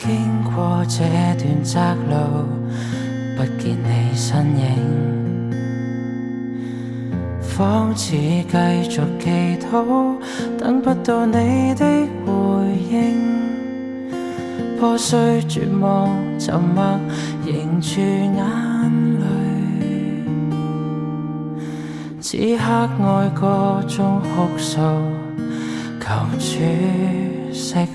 經過這段窄路，不見你身影，仿似繼續祈禱，等不到你的回應。破碎絕望，沉默凝住眼淚，此刻愛歌中哭訴，求主釋去。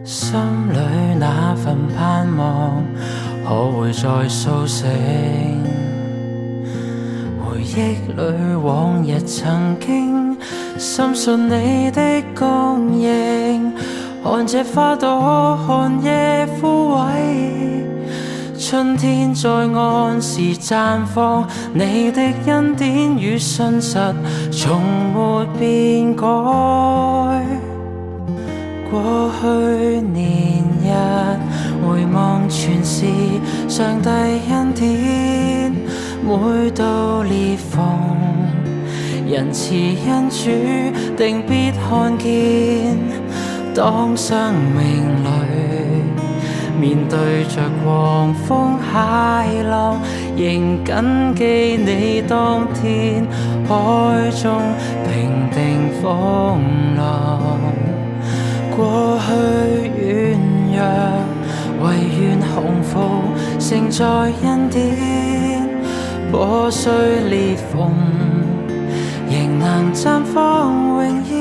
心裏那份盼望，可會再甦醒？回憶裏往日曾經，深信你的供應。看這花朵寒夜枯萎，春天在按時綻放，你的恩典與信實從沒變改。過去年日回望，全是上帝恩典，每到裂縫，仁慈恩主定必看見。當生命裏面對着狂風駭浪，仍謹記你當天海中平定風浪。過去軟弱，唯願鴻福承載恩典，破碎裂縫，仍能綻放榮耀。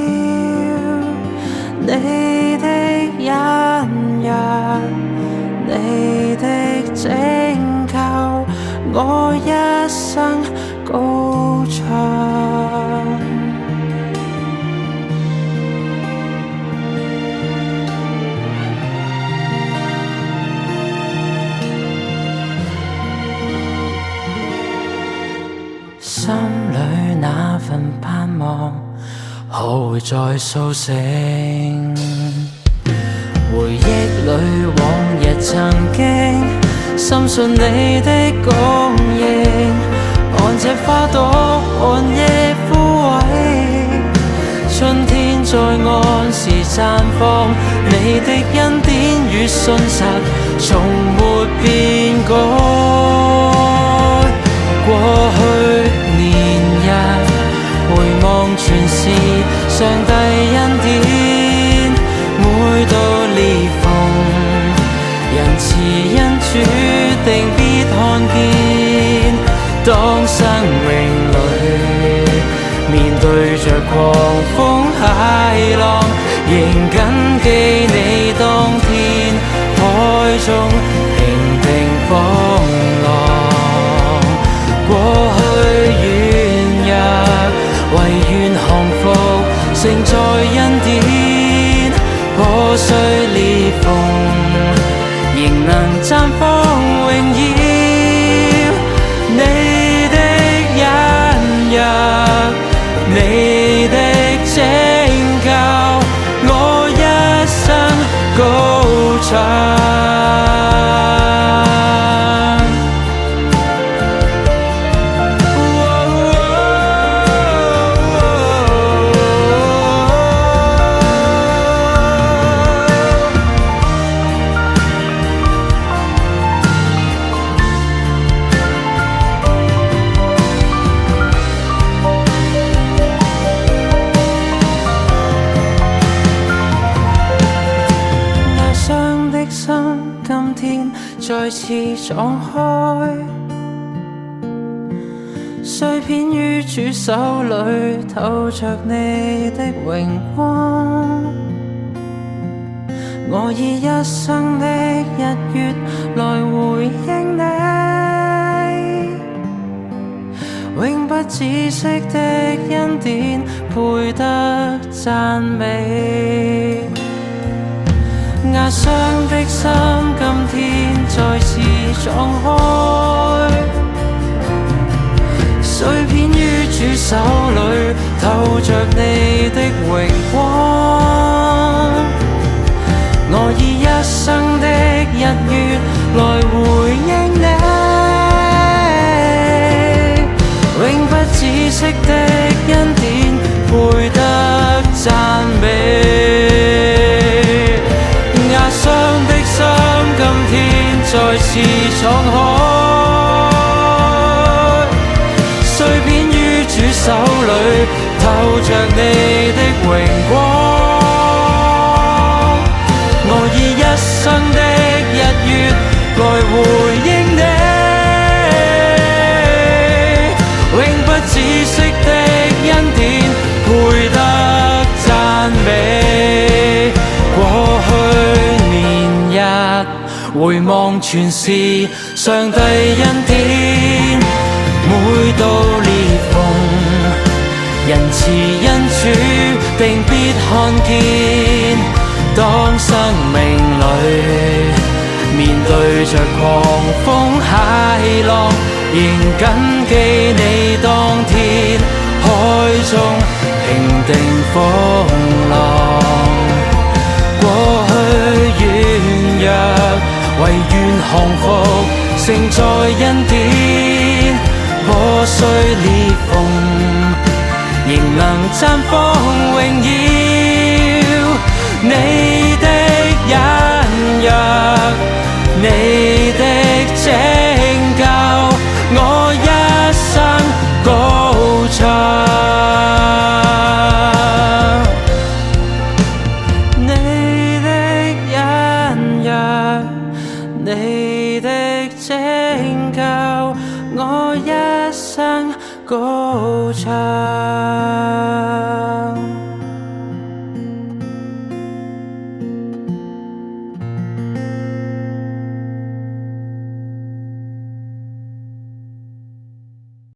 你的恩約，你的拯救，我一生高唱。心裏那份盼望，可會再甦醒？回憶裏往日曾經，深信你的供應。看這花朵寒夜枯萎，春天在按時綻放，你的恩典與信實從沒變改。過去年日回望，全是上帝恩典，每到裂縫，仁慈恩主定必看見。當生命裏面對着狂風駭浪，仍謹記你當天海中平定風浪。過去軟弱，唯願降服承載恩典，破碎裂縫，仍能綻放榮耀。你的恩約，你的拯救，我一生高唱。今天再次撞開，碎片於主手裏，透着你的榮光。我以一生的日月來回應你，永不止息的恩典配得讚美。壓傷的心，今天再次撞開，碎片於主手裏，透着你的榮光。我以一生的日月來回應你，永不止息的恩典配得讚美。壓傷手裏透着你的榮光。我以一生的日月來回應你，永不止息的恩典配得讚美。過去年日回望全是上帝恩典，每到裂縫仁慈恩主定必看見。當生命裏面對着狂風駭浪，仍緊記你當天海中平定風浪。過去軟弱唯願降服，承載恩典，破碎裂縫仍能綻放榮耀。你的恩約，你的拯救，我一生高唱。你的恩約，你的拯救，我一生高唱。